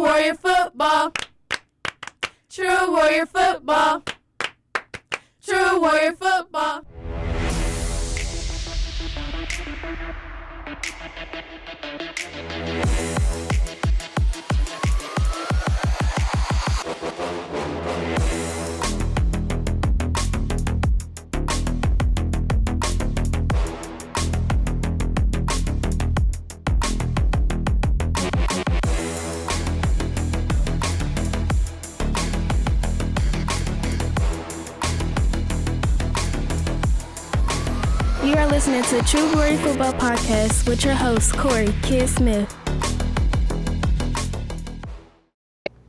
Warrior football. True Warrior football. True Warrior football. You are listening to True Warrior Football Podcast with your host, Corey Kid Smith.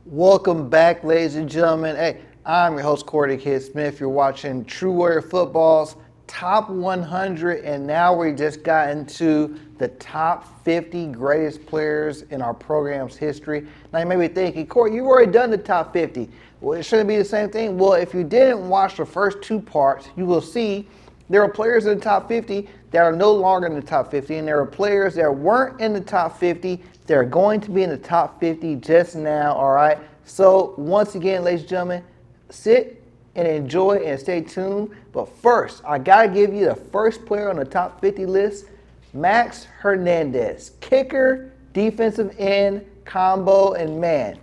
Welcome back, ladies and gentlemen. Hey, I'm your host, Corey Kid Smith. You're watching True Warrior Football's Top 100, and now we just got into the top 50 greatest players in our program's history. Now you may be thinking, Corey, you've already done the top 50. Well, it shouldn't be the same thing. Well, if you didn't watch the first two parts, you will see there are players in the top 50 that are no longer in the top 50, and there are players that weren't in the top 50 that are going to be in the top 50 just now, all right? So, once again, ladies and gentlemen, sit and enjoy and stay tuned. But first, I got to give you the first player on the top 50 list, Max Hernandez, kicker, defensive end, combo, and man.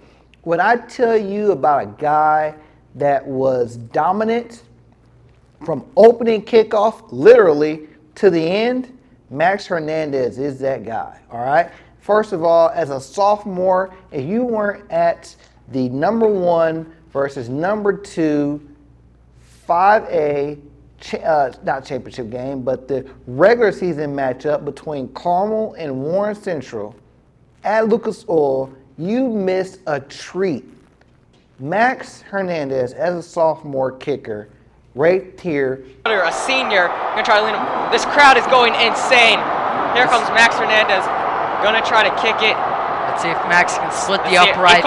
When I tell you about a guy that was dominant from opening kickoff, literally, to the end, Max Hernandez is that guy, all right? First of all, as a sophomore, if you weren't at the number 1 versus number 2 5A, not championship game, but the regular season matchup between Carmel and Warren Central at Lucas Oil, you missed a treat. Max Hernandez, as a sophomore kicker, right here. A senior, gonna try to lean him. This crowd is going insane. Here comes Max Hernandez, gonna try to kick it. Let's see if Max can slit the upright.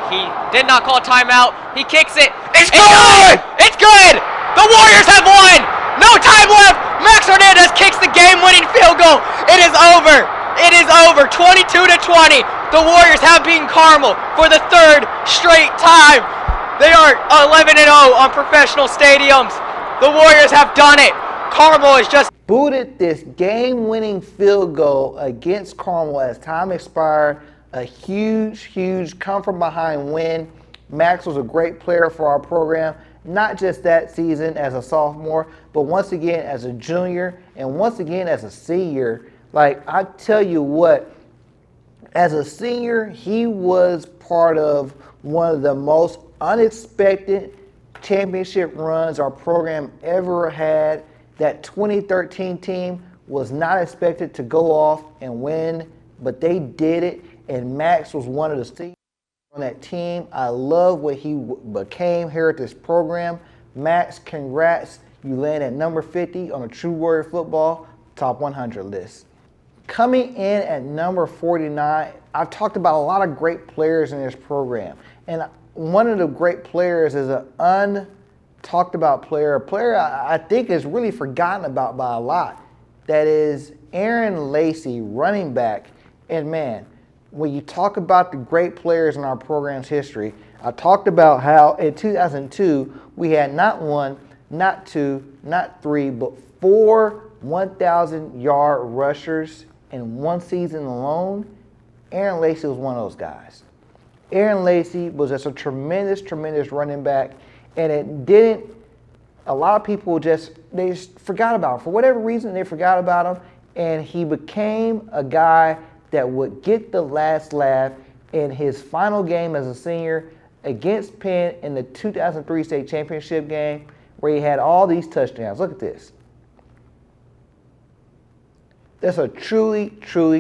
He did not call a timeout. He kicks it. It's good! It's good! The Warriors have won! No time left! Max Hernandez kicks the game-winning field goal. It is over. It is over. 22-20. The Warriors have beaten Carmel for the third straight time. They are 11-0 on professional stadiums. The Warriors have done it. Carmel is just booted this game-winning field goal against Carmel as time expired. A huge come-from-behind win. Max was a great player for our program, not just that season as a sophomore, but once again as a junior and once again as a senior. Like, I tell you what, as a senior, he was part of one of the most unexpected championship runs our program ever had. That 2013 team was not expected to go off and win, but they did it, and Max was one of the seniors on that team. I love what he became here at this program. Max, congrats. You land at number 50 on the True Warrior Football Top 100 list. Coming in at number 49, I've talked about a lot of great players in this program, and one of the great players is an untalked about player, a player I think is really forgotten about by a lot. That is Aaron Lacy, running back. And man, when you talk about the great players in our program's history, I talked about how in 2002 we had not 1, not 2, not 3, but 4 1,000-yard rushers in one season alone. Aaron Lacy was one of those guys. Aaron Lacy was just a tremendous running back, and a lot of people just forgot about him. For whatever reason, they forgot about him, and he became a guy that would get the last laugh in his final game as a senior against Penn in the 2003 state championship game, where he had all these touchdowns. Look at this. That's a truly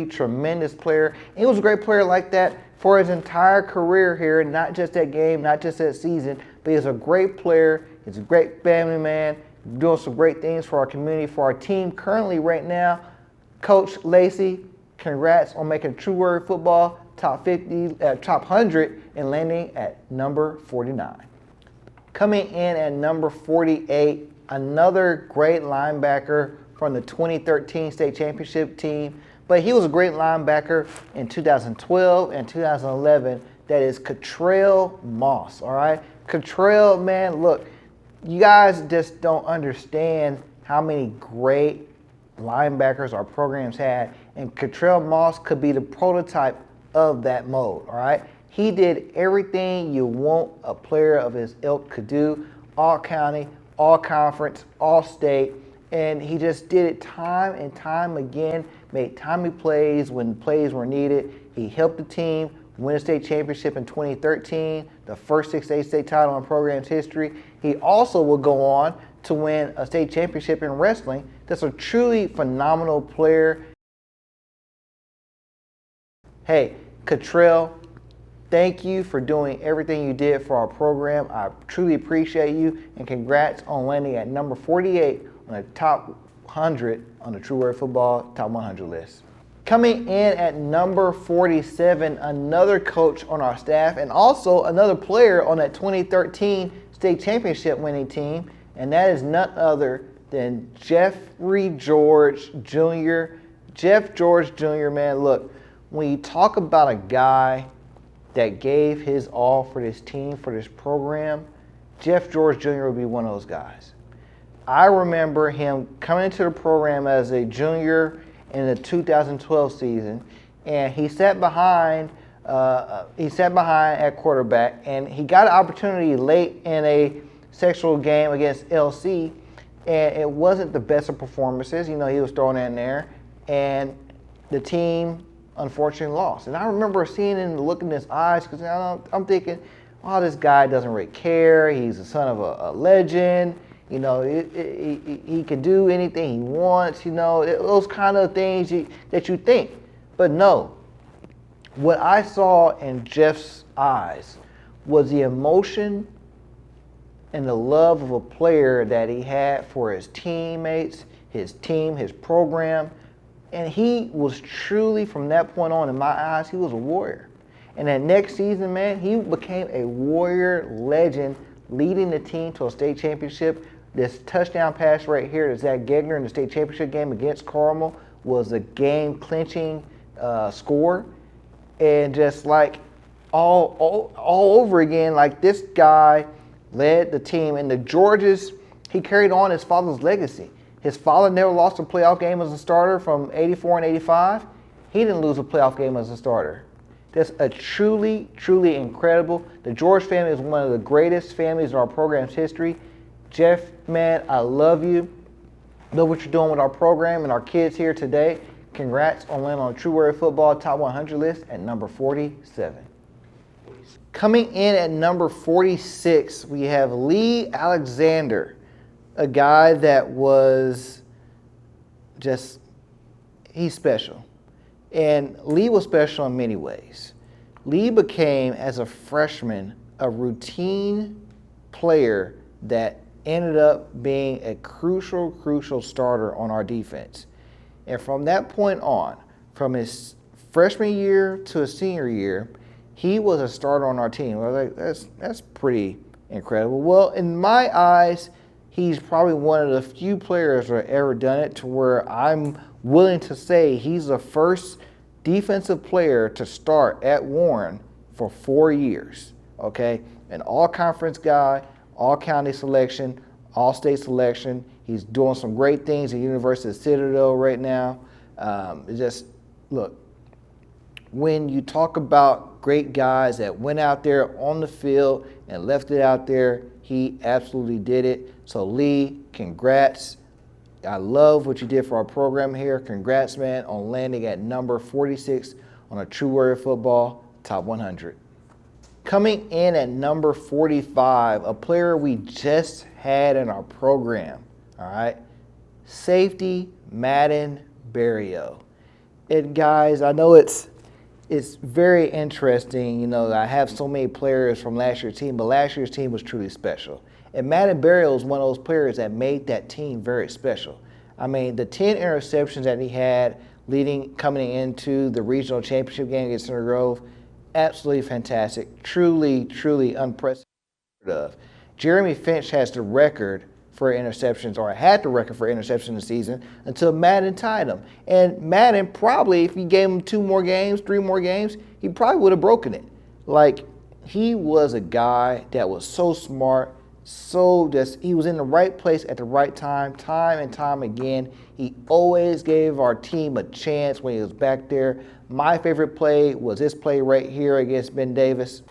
tremendous player. And he was a great player like that for his entire career here, not just that game, not just that season, but he's a great player. He's a great family man, doing some great things for our community, for our team currently right now. Coach Lacy, congrats on making True Warrior Football top 100 and landing at number 49. Coming in at number 48, another great linebacker from the 2013 state championship team, But he was a great linebacker in 2012 and 2011. That is Catrell Moss, all right? Catrell, man, look, you guys just don't understand how many great linebackers our programs had, and Catrell Moss could be the prototype of that mode, all right? He did everything you want a player of his ilk could do, all county, all conference, all state, and he just did it time and time again, made timely plays when plays were needed. He helped the team win a state championship in 2013, the first 6A state title in program's history. He also will go on to win a state championship in wrestling. That's a truly phenomenal player. Hey, Catrell, thank you for doing everything you did for our program. I truly appreciate you, and congrats on landing at number 48 on the top 100 on the True Warrior Football Top 100 list. Coming in at number 47, another coach on our staff and also another player on that 2013 state championship winning team, and that is none other than Jeffrey George Jr. Jeff George Jr., man, look, when you talk about a guy that gave his all for this team, for this program, Jeff George Jr. would be one of those guys. I remember him coming into the program as a junior in the 2012 season, and he sat behind at quarterback, and he got an opportunity late in a sectional game against LC, and it wasn't the best of performances. You know, he was thrown in there, and the team unfortunately lost. And I remember seeing him, looking in his eyes, because I'm thinking, oh, this guy doesn't really care. He's the son of a legend. You know, he can do anything he wants, you know, those kind of things that you think. But no, what I saw in Jeff's eyes was the emotion and the love of a player that he had for his teammates, his team, his program. And he was truly, from that point on, in my eyes, he was a warrior. And that next season, man, he became a Warrior legend, leading the team to a state championship. This touchdown pass right here to Zach Gegner in the state championship game against Carmel was a game-clinching score. And just like all over again, like this guy led the team. And the Georges, he carried on his father's legacy. His father never lost a playoff game as a starter from 84 and 85. He didn't lose a playoff game as a starter. That's a truly, truly incredible. The George family is one of the greatest families in our program's history. Jeff, man, I love you. Love what you're doing with our program and our kids here today. Congrats on landing on the True Warrior Football Top 100 list at number 47. Coming in at number 46, we have Lee Alexander, a guy that was just, he's special. And Lee was special in many ways. Lee became, as a freshman, a routine player that ended up being a crucial starter on our defense. And from that point on, from his freshman year to his senior year, he was a starter on our team. I was like, that's pretty incredible. Well, in my eyes, he's probably one of the few players that have ever done it, to where I'm willing to say he's the first defensive player to start at Warren for 4 years, okay? An all-conference guy, all-county selection, all-state selection. He's doing some great things at University of Citadel right now. Just, look, when you talk about great guys that went out there on the field and left it out there, he absolutely did it. So, Lee, congrats. I love what you did for our program here. Congrats, man, on landing at number 46 on a True Warrior Football Top 100. Coming in at number 45, a player we just had in our program, all right? Safety Madden Beriault. And guys, I know it's very interesting, you know, I have so many players from last year's team, but last year's team was truly special. And Madden Beriault is one of those players that made that team very special. I mean, the 10 interceptions that he had coming into the regional championship game against Center Grove, absolutely fantastic, truly unprecedented. Jeremy Finch has the record for interceptions, or had the record for interceptions this season until Madden tied him. And Madden probably, if he gave him 2 more games, 3 more games, he probably would have broken it. Like, he was a guy that was so smart, he was in the right place at the right time and time again. He always gave our team a chance when he was back there. My favorite play was this play right here against Ben Davis.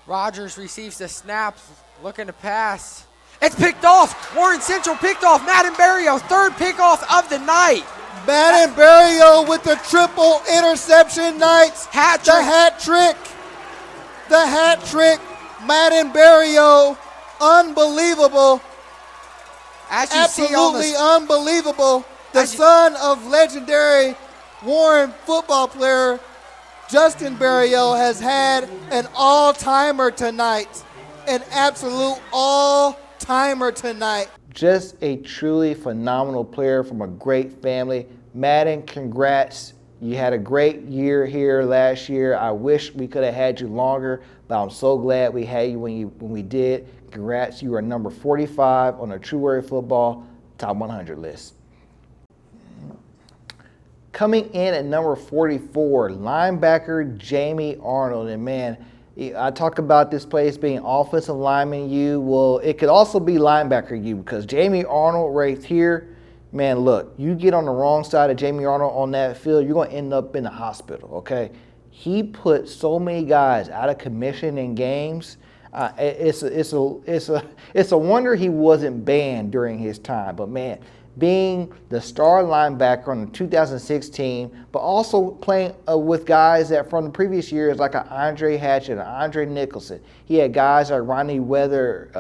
Rogers receives the snap, looking to pass. It's picked off. Warren Central picked off. Madden Beriault, 3rd pickoff of the night. Madden Beriault with the triple interception nights. Hat The hat trick. The hat trick. Madden Beriault, unbelievable. As you see on Absolutely unbelievable. The son of legendary Warren football player Justin Beriault has had an all-timer tonight. An absolute all-timer tonight. Just a truly phenomenal player from a great family. Madden, congrats. You had a great year here last year. I wish we could have had you longer, but I'm so glad we had you when we did. Congrats. You are number 45 on the True Warrior Football Top 100 list. Coming in at number 44, linebacker Jamie Arnold. And man, I talk about this place being offensive lineman U. Well, it could also be linebacker U, because Jamie Arnold right here, man, look, you get on the wrong side of Jamie Arnold on that field, you're going to end up in the hospital, okay? He put so many guys out of commission in games. It's a wonder he wasn't banned during his time. But man, being the star linebacker on the 2016, but also playing with guys that from the previous years like an Andre Hatchett, an Andre Nicholson. He had guys like Rodney Morton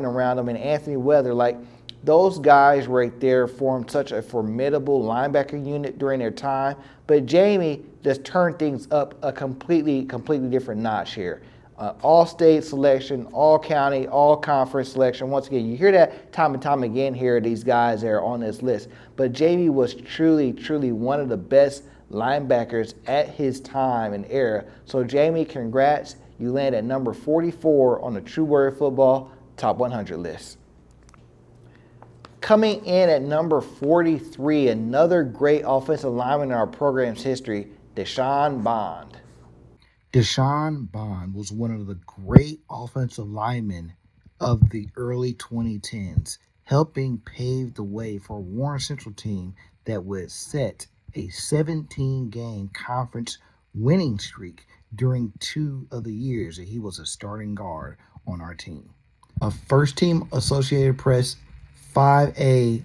around him and Anthony Weather. Like, those guys right there formed such a formidable linebacker unit during their time. But Jamie just turned things up a completely different notch here. All-state selection, all-county, all-conference selection. Once again, you hear that time and time again here, these guys that are on this list. But Jamie was truly one of the best linebackers at his time and era. So Jamie, congrats. You land at number 44 on the True Warrior Football Top 100 list. Coming in at number 43, another great offensive lineman in our program's history, Deshawn Bond. Deshawn Bond was one of the great offensive linemen of the early 2010s, helping pave the way for a Warren Central team that would set a 17-game conference winning streak during 2 of the years that he was a starting guard on our team. A first-team Associated Press 5A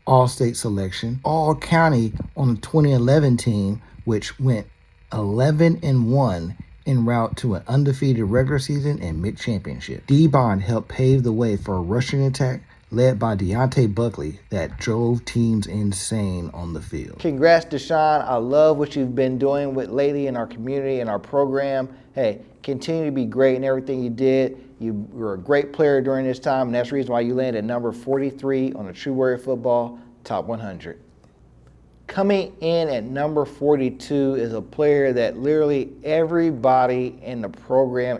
All-State selection, All-County on the 2011 team, which went 11-1 en route to an undefeated regular season and mid-championship. D-Bond helped pave the way for a rushing attack led by Deontay Buckley that drove teams insane on the field. Congrats, Deshawn. I love what you've been doing lately in our community and our program. Hey, continue to be great in everything you did. You were a great player during this time, and that's the reason why you landed at number 43 on the True Warrior Football Top 100. Coming in at number 42 is a player that literally everybody in the program,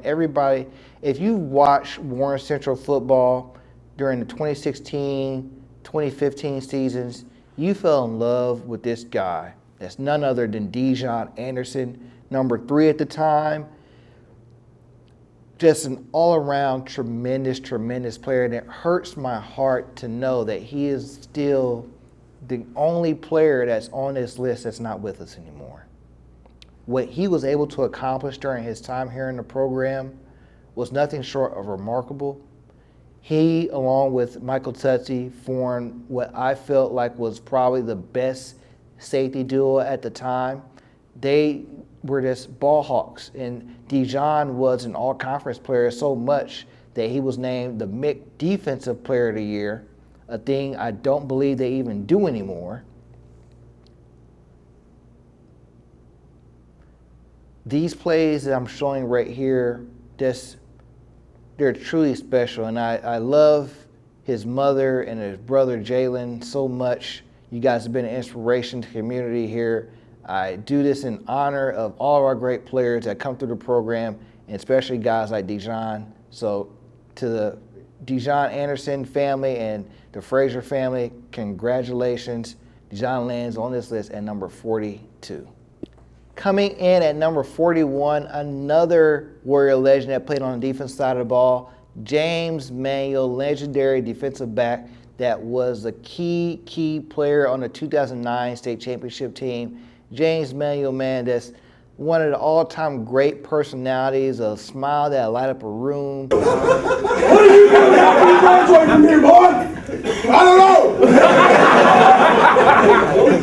if you watched Warren Central football during the 2016, 2015 seasons, you fell in love with this guy. That's none other than Dejon Anderson, number 3 at the time. Just an all-around tremendous player, and it hurts my heart to know that he is still the only player that's on this list that's not with us anymore. What he was able to accomplish during his time here in the program was nothing short of remarkable. He, along with Michael Tutsi, formed what I felt like was probably the best safety duo at the time. They were just ball hawks, and Dejon was an all-conference player so much that he was named the MIC Defensive Player of the Year, a thing I don't believe they even do anymore. These plays that I'm showing right here, they're truly special, and I love his mother and his brother Jalen so much. You guys have been an inspiration to the community here. I do this in honor of all of our great players that come through the program, and especially guys like Dejon. So to the Dejon Anderson family and the Frazier family, congratulations. Dejon lands on this list at number 42. Coming in at number 41, another Warrior legend that played on the defense side of the ball, James Manuel, legendary defensive back that was a key player on the 2009 state championship team. James Manuel, man, that's one of the all-time great personalities, a smile that light up a room. What are you graduating from here, boy? I don't know.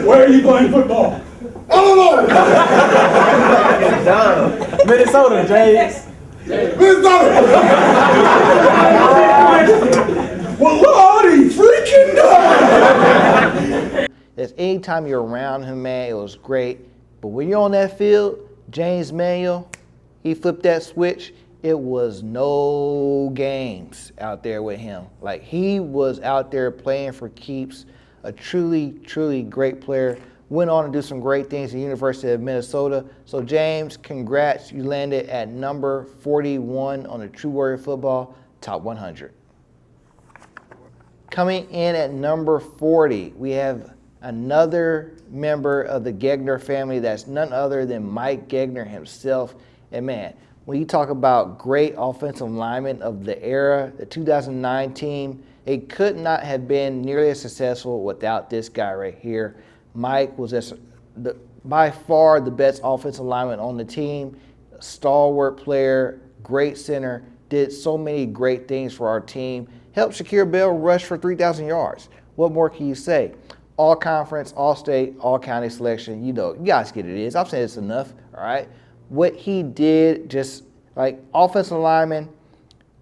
Where are you playing football? I don't know. Minnesota, James. Minnesota. Well, Lordy freaking That's anytime you're around him, man, it was great. But when you're on that field, James Manuel, he flipped that switch. It was no games out there with him. Like, he was out there playing for keeps, a truly great player. Went on to do some great things at the University of Minnesota. So, James, congrats. You landed at number 41 on the True Warrior Football Top 100. Coming in at number 40, we have another member of the Gegner family that's none other than Mike Gegner himself. And man, when you talk about great offensive linemen of the era, the 2009 team, it could not have been nearly as successful without this guy right here. Mike was by far the best offensive lineman on the team, a stalwart player, great center, did so many great things for our team, helped Shaquille Bell rush for 3,000 yards. What more can you say? All conference, all state, all county selection. You know, you guys get it is. I've said it's enough, all right? What he did, just like offensive linemen,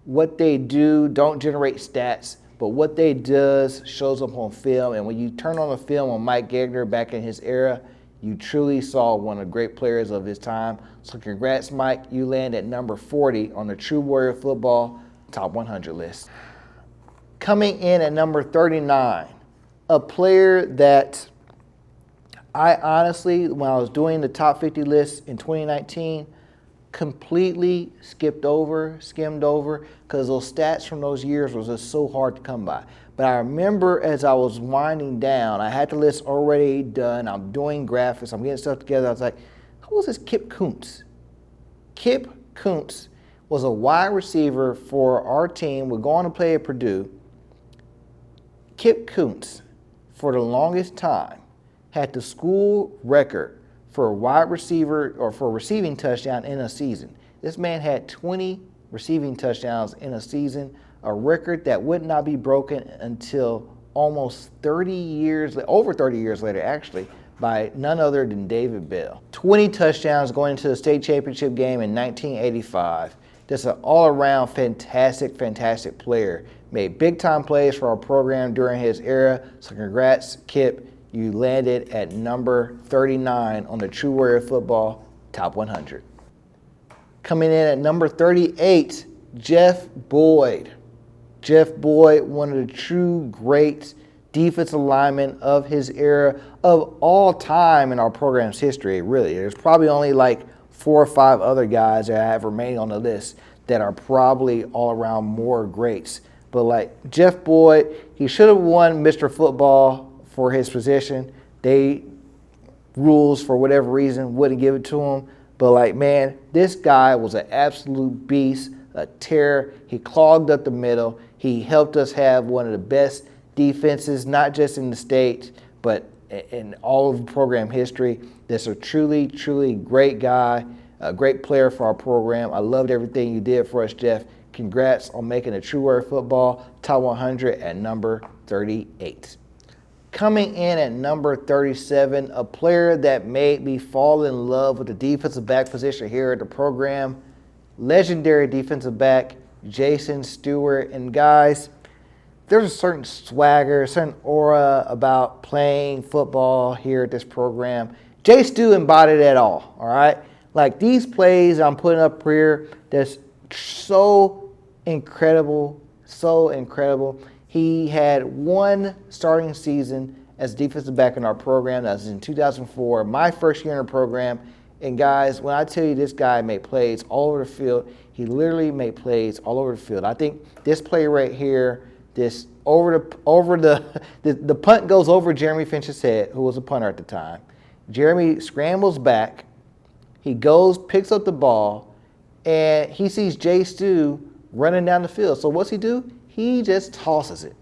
what they do don't generate stats, but what they does shows up on film. And when you turn on the film on Mike Gegner back in his era, you truly saw one of the great players of his time. So congrats, Mike. You land at number 40 on the True Warrior Football Top 100 list. Coming in at number 39, a player that I honestly, when I was doing the top 50 list in 2019, completely skimmed over, because those stats from those years was just so hard to come by. But I remember as I was winding down, I had the list already done, I'm doing graphics, I'm getting stuff together, I was like, who was this Kip Coun? Kip Coun was a wide receiver for our team. We're going to play at Purdue. Kip Coun, for the longest time, had the school record for a wide receiver or for a receiving touchdown in a season. This man had 20 receiving touchdowns in a season, a record that would not be broken until almost 30 years, over 30 years later actually, by none other than David Bell. 20 touchdowns going into the state championship game in 1985. Just an all-around fantastic player. Made big-time plays for our program during his era. So congrats, Kip. You landed at number 39 on the True Warrior Football Top 100. Coming in at number 38, Jeff Boyd. Jeff Boyd, one of the true great defensive linemen of his era, of all time in our program's history, really. There's probably only like 4 or 5 other guys that have remained on the list that are probably all around more greats. But like Jeff Boyd, he should have won Mr. Football for his position. They, rules for whatever reason, wouldn't give it to him. But like, man, this guy was an absolute beast, a terror. He clogged up the middle. He helped us have one of the best defenses, not just in the state, but in all of program history. That's a truly great guy, a great player for our program. I loved everything you did for us, Jeff. Congrats on making the True Warrior Football Top 100 at number 38. Coming in at number 37, a player that made me fall in love with the defensive back position here at the program, legendary defensive back, Jason Stewart. And guys, there's a certain swagger, a certain aura about playing football here at this program. Jay Stu embodied it all right? Like these plays I'm putting up here, that's so incredible. He had one starting season as a defensive back in our program. That was in 2004, my first year in the program. And guys, when I tell you this guy made plays all over the field, he literally made plays all over the field. I think this play right here, this the punt goes over Jeremy Finch's head, who was a punter at the time. Jeremy scrambles back. He goes, picks up the ball, and he sees Jay Stu running down the field. So what's he do? He just tosses it.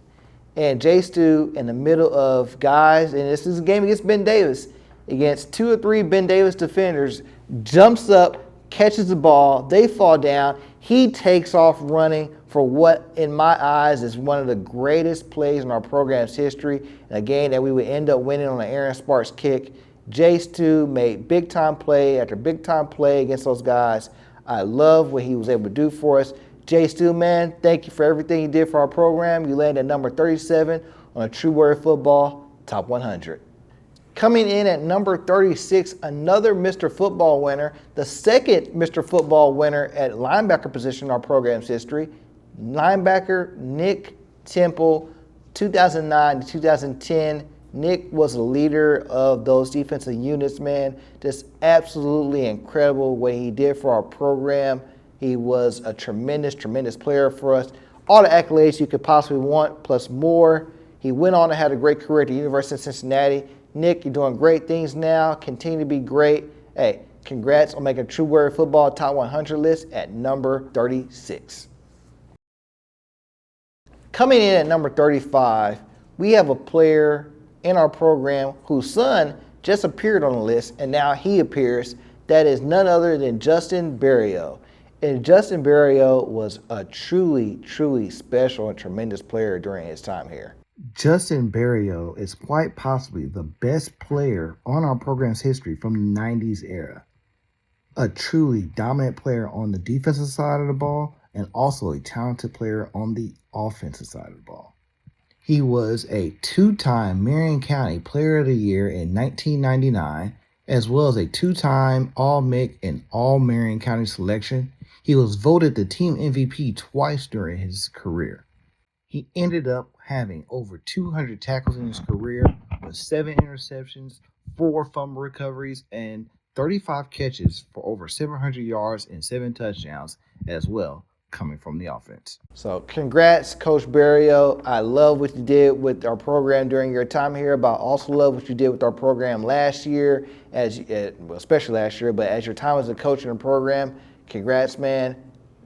And Jay Stu in the middle of guys, and this is a game against Ben Davis, against 2 or 3 Ben Davis defenders, jumps up, catches the ball, they fall down. He takes off running for what, in my eyes, is one of the greatest plays in our program's history, and a game that we would end up winning on an Aaron Sparks kick. Jay Stu made big-time play after big-time play against those guys. I love what he was able to do for us. Jay Stu, man, thank you for everything you did for our program. You landed at number 37 on a True Warrior Football Top 100. Coming in at number 36, another Mr. Football winner, the second Mr. Football winner at linebacker position in our program's history, linebacker Nick Temple, 2009 to 2010. Nick was a leader of those defensive units, man. Just absolutely incredible what he did for our program. He was a tremendous, tremendous player for us. All the accolades you could possibly want, plus more. He went on and had a great career at the University of Cincinnati. Nick, you're doing great things now. Continue to be great. Hey, congrats on making a True Warrior Football Top 100 list at number 36. Coming in at number 35, we have a player in our program whose son just appeared on the list, and now he appears. That is none other than Justin Beriault. And Justin Beriault was a truly, truly special and tremendous player during his time here. Justin Beriault is quite possibly the best player on our program's history from the 90s era. A truly dominant player on the defensive side of the ball and also a talented player on the offensive side of the ball. He was a 2-time Marion County Player of the Year in 1999, as well as a 2-time All-MIC and All-Marion County selection. He was voted the team MVP twice during his career. He ended up having over 200 tackles in his career with 7 interceptions, 4 fumble recoveries, and 35 catches for over 700 yards and 7 touchdowns as well, coming from the offense. So congrats, Coach Beriault. I love what you did with our program during your time here, but I also love what you did with our program last year, especially last year, but as your time as a coach in the program, congrats, man.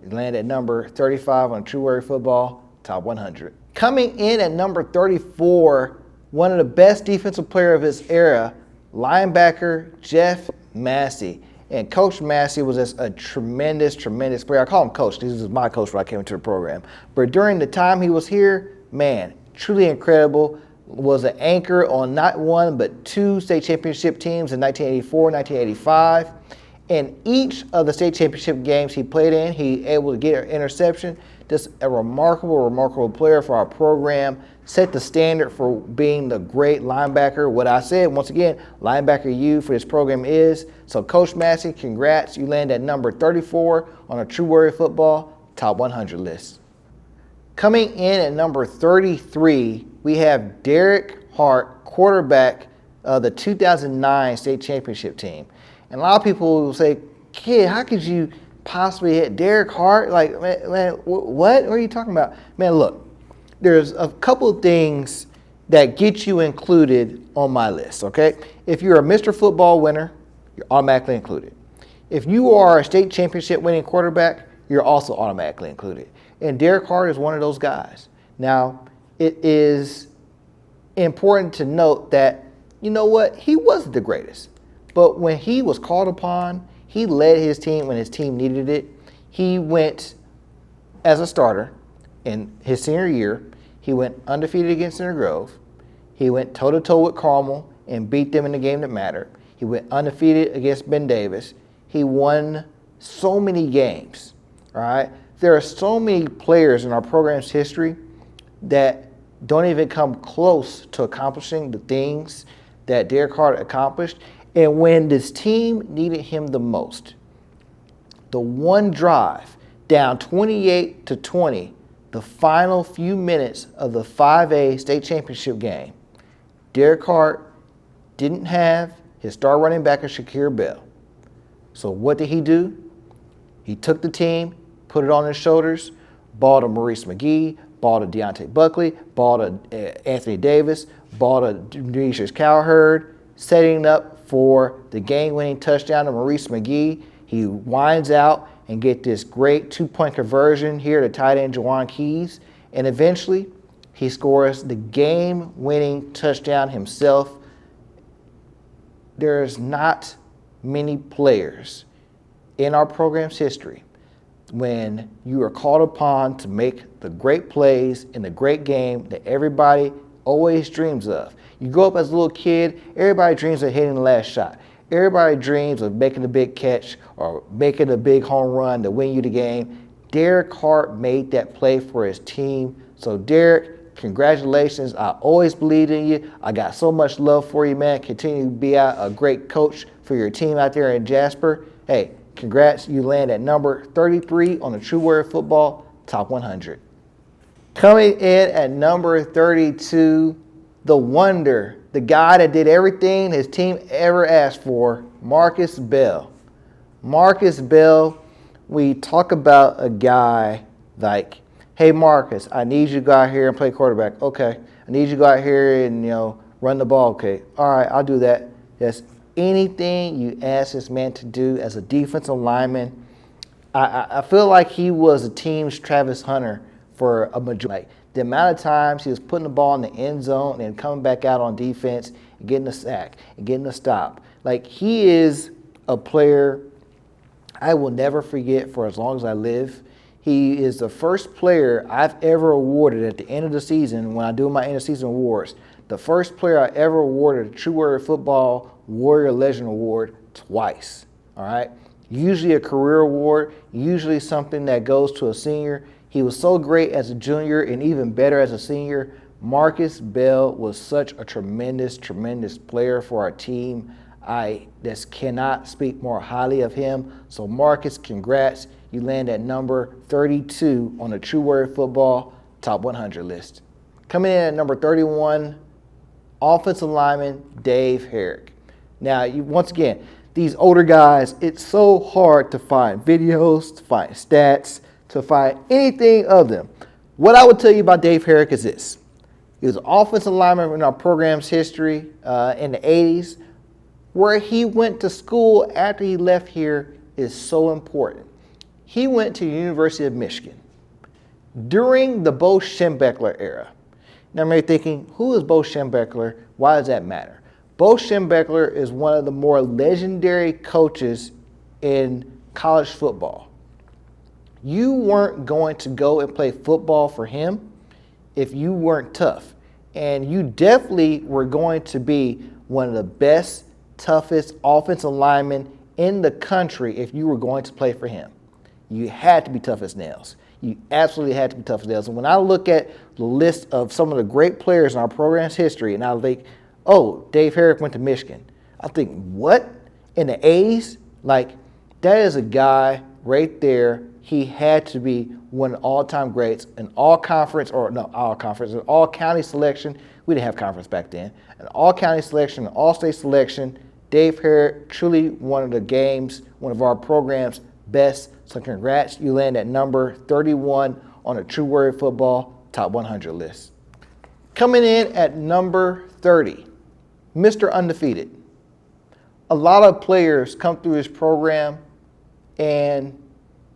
You landed at number 35 on True Warrior Football Top 100. Coming in at number 34, one of the best defensive player of his era, linebacker Jeff Massie. And Coach Massie was just a tremendous, tremendous player. I call him Coach. This is my coach when I came into the program. But during the time he was here, man, truly incredible. Was an anchor on not one but 2 state championship teams in 1984, 1985. In each of the state championship games he played in, he able to get an interception. Just a remarkable, remarkable player for our program. Set the standard for being the great linebacker. What I said, once again, linebacker U for this program is. So Coach Massie, congrats. You land at number 34 on a True Warrior Football Top 100 list. Coming in at number 33, we have Derek Hart, quarterback of the 2009 state championship team. And a lot of people will say, kid, how could you possibly hit Derek Hart? Like, man, what are you talking about? Man, look, there's a couple of things that get you included on my list, okay? If you're a Mr. Football winner, you're automatically included. If you are a state championship winning quarterback, you're also automatically included. And Derek Hart is one of those guys. Now, it is important to note that, you know what, he wasn't the greatest. But when he was called upon, he led his team when his team needed it. He went as a starter in his senior year. He went undefeated against Center Grove. He went toe-to-toe with Carmel and beat them in the game that mattered. He went undefeated against Ben Davis. He won so many games, all right? There are so many players in our program's history that don't even come close to accomplishing the things that Derek Hart accomplished. And when this team needed him the most, the one drive down 28-20 the final few minutes of the 5A state championship game, Derek Hart didn't have his star running back of Shakir Bell. So what did he do? He took the team, put it on his shoulders, ball to Maurice McGee, ball to Deontay Buckley, ball to Anthony Davis, ball to Demetrius Cowherd, setting up for the game-winning touchdown to Maurice McGee. He winds out and get this great two-point conversion here to tight end Juwan Keys, and eventually he scores the game-winning touchdown himself. There's not many players in our program's history when you are called upon to make the great plays in the great game that everybody always dreams of. You grow up as a little kid, everybody dreams of hitting the last shot. Everybody dreams of making a big catch or making a big home run to win you the game. Derek Hart made that play for his team. So Derek, congratulations. I always believed in you. I got so much love for you, man. Continue to be a great coach for your team out there in Jasper. Hey, congrats. You land at number 33 on the True Warrior Football Top 100. Coming in at number 32, the wonder, the guy that did everything his team ever asked for, Marcus Bell. Marcus Bell, we talk about a guy like, hey, Marcus, I need you to go out here and play quarterback. Okay. I need you to go out here and, run the ball. Okay. All right, I'll do that. Yes. Anything you ask this man to do as a defensive lineman, I feel like he was a team's Travis Hunter for a majority. Like, the amount of times he was putting the ball in the end zone and coming back out on defense and getting a sack and getting a stop. Like, he is a player I will never forget for as long as I live. He is the first player I've ever awarded at the end of the season when I do my end of season awards. The first player I ever awarded a True Warrior Football Warrior Legend Award twice. All right? Usually a career award, usually something that goes to a senior. He was so great as a junior and even better as a senior. Marcus Bell was such a tremendous, tremendous player for our team. I just cannot speak more highly of him. So Marcus, congrats. You land at number 32 on the True Warrior Football Top 100 list. Coming in at number 31, offensive lineman Dave Herrick. Now, once again, these older guys, it's so hard to find videos, to find stats, to find anything of them. What I would tell you about Dave Herrick is this. He was an offensive lineman in our program's history in the 80s. Where he went to school after he left here is so important. He went to the University of Michigan during the Bo Schembechler era. Now, you may be thinking, who is Bo Schembechler? Why does that matter? Bo Schembechler is one of the more legendary coaches in college football. You weren't going to go and play football for him if you weren't tough. And you definitely were going to be one of the best, toughest offensive linemen in the country if you were going to play for him. You had to be tough as nails. You absolutely had to be tough as nails. And when I look at the list of some of the great players in our program's history, and I think, oh, Dave Herrick went to Michigan. I think, what? In the 80s? Like, that is a guy right there. He had to be one of the all-time greats, an all-conference, or no, all-conference, an all-county selection. We didn't have conference back then. An all-county selection, an all-state selection. Dave Herrick, truly one of the game's, one of our program's best. So congrats, you land at number 31 on the True Warrior Football Top 100 list. Coming in at number 30, Mr. Undefeated. A lot of players come through his program and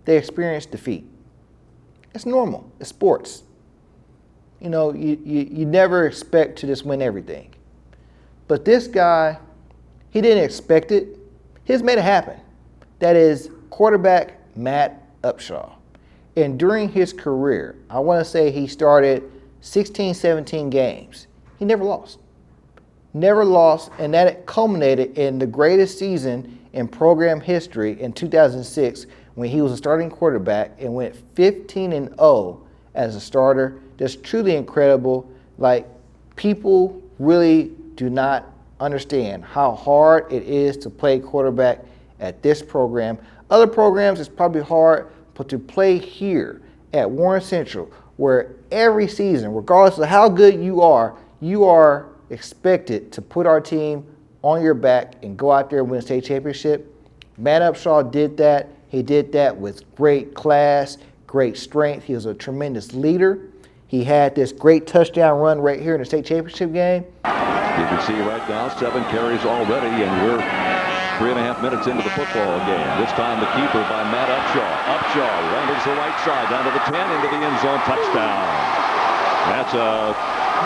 they experience defeat. It's normal. It's sports. You know, you never expect to just win everything. But this guy, he didn't expect it. He just made it happen. That is quarterback Matt Upshaw. And during his career, I want to say he started 16, 17 games. He never lost. Never lost, and that culminated in the greatest season in program history in 2006 when he was a starting quarterback and went 15-0 as a starter. That's truly incredible. Like, people really do not understand how hard it is to play quarterback at this program. Other programs, it's probably hard, but to play here at Warren Central, where every season, regardless of how good you are expected to put our team on your back and go out there and win a state championship. Matt Upshaw did that. He did that with great class, great strength. He was a tremendous leader. He had this great touchdown run right here in the state championship game. You can see right now 7 carries already, and we're 3.5 minutes into the football game. This time the keeper by Matt Upshaw. Upshaw renders the right side down to the 10 into the end zone, touchdown. That's a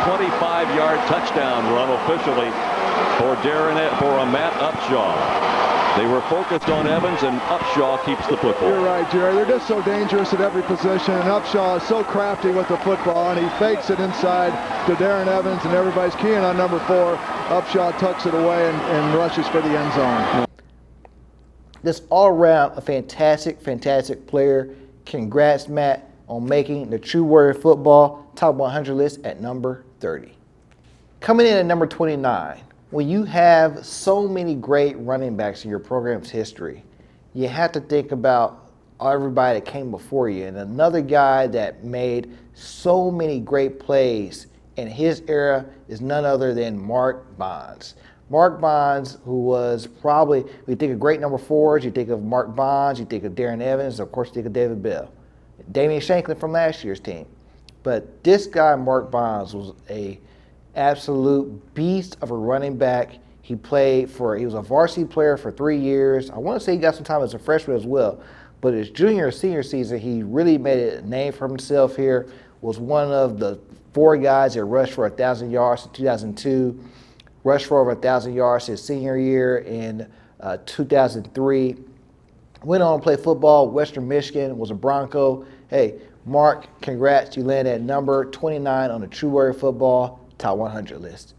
25-yard touchdown run officially for Matt Upshaw. They were focused on Evans, and Upshaw keeps the football. You're right, Jerry. They're just so dangerous at every position, and Upshaw is so crafty with the football, and he fakes it inside to Darren Evans, and everybody's keying on number 4. Upshaw tucks it away and rushes for the end zone. This all-around a fantastic player. Congrats, Matt, on making the True Warrior Football Top 100 list at number 30. Coming in at number 29. When you have so many great running backs in your program's history, you have to think about everybody that came before you. And another guy that made so many great plays in his era is none other than Mark Bonds. Mark Bonds, who was probably, when you think of great number 4s, you think of Mark Bonds, you think of Darren Evans, of course you think of David Bell. Damian Shanklin from last year's team. But this guy, Mark Bonds, was a absolute beast of a running back. He was a varsity player for 3 years. I want to say he got some time as a freshman as well. But his junior or senior season, he really made a name for himself here. Was one of the 4 guys that rushed for 1,000 yards in 2002. Rushed for over 1,000 yards his senior year in 2003. Went on to play football, Western Michigan, was a Bronco. Hey, Mark, congrats. You landed at number 29 on the True Warrior Football Top 100 list.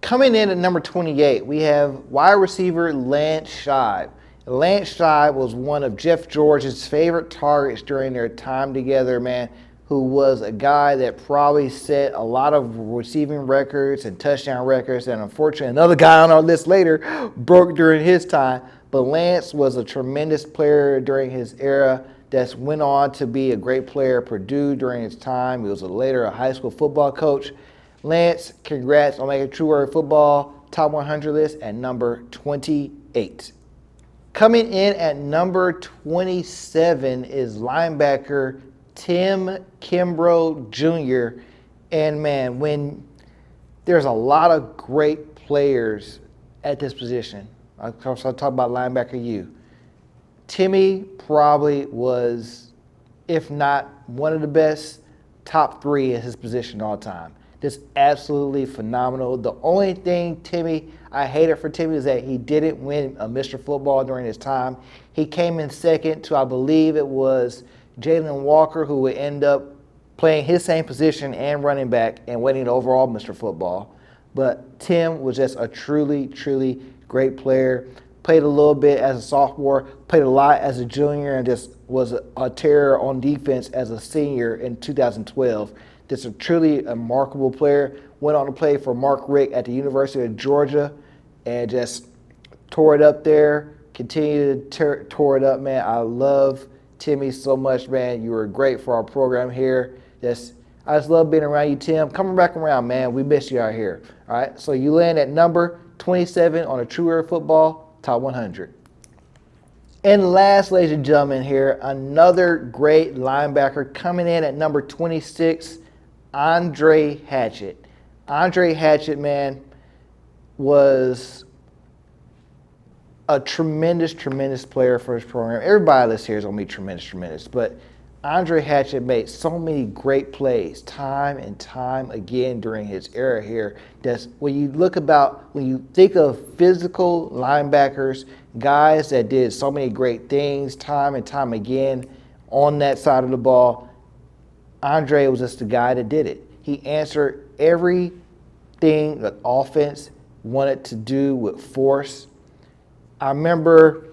Coming in at number 28, we have wide receiver Lance Scheib. Lance Scheib was one of Jeff George's favorite targets during their time together, man, who was a guy that probably set a lot of receiving records and touchdown records, and unfortunately another guy on our list later broke during his time. But Lance was a tremendous player during his era that went on to be a great player at Purdue during his time. He was later a high school football coach. Lance, congrats on making True Warrior Football Top 100 list at number 28. Coming in at number 27 is linebacker Tim Kimbrough Jr. And man, when there's a lot of great players at this position, I'll talk about linebacker U. Timmy probably was, if not one of the best, top 3 at his position all time. Just absolutely phenomenal. The only thing I hated for Timmy is that he didn't win a Mr. Football during his time. He came in second to, I believe it was Jalen Walker, who would end up playing his same position and running back and winning the overall Mr. Football. But Tim was just a truly great player. Played a little bit as a sophomore, played a lot as a junior, and just was a terror on defense as a senior in 2012. Just a truly remarkable player. Went on to play for Mark Richt at the University of Georgia and just tore it up there. Continued to tore it up, man. I love Timmy so much, man. You were great for our program here. I just love being around you, Tim. Coming back around, man. We miss you out here. All right, so you land at number 27 on a True Warrior Football Top 100. And last, ladies and gentlemen, here, another great linebacker coming in at number 26, Andre Hatchett. Andre Hatchett, man, was a tremendous player for his program. Everybody that's here is going to be tremendous. But Andre Hatchett made so many great plays time and time again during his era here. That's when you think of physical linebackers, guys that did so many great things time and time again on that side of the ball, Andre was just the guy that did it. He answered everything the offense wanted to do with force. I remember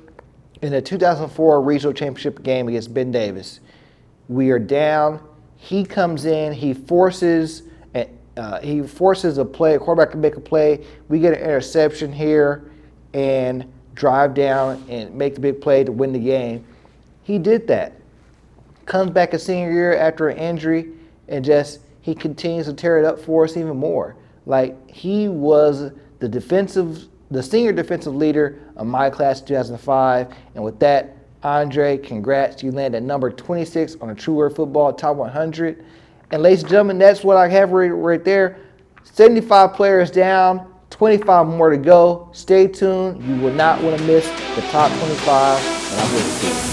in the 2004 regional championship game against Ben Davis, we are down. He comes in. He forces a play. A quarterback can make a play. We get an interception here and drive down and make the big play to win the game. He did that. comes back a senior year after an injury, and he continues to tear it up for us even more. Like, he was the senior defensive leader of my class 2005. And with that, Andre, congrats. You landed at number 26 on the True Word Football Top 100. And ladies and gentlemen, that's what I have right there. 75 players down, 25 more to go. Stay tuned. You will not want to miss the top 25. And I'm really cool.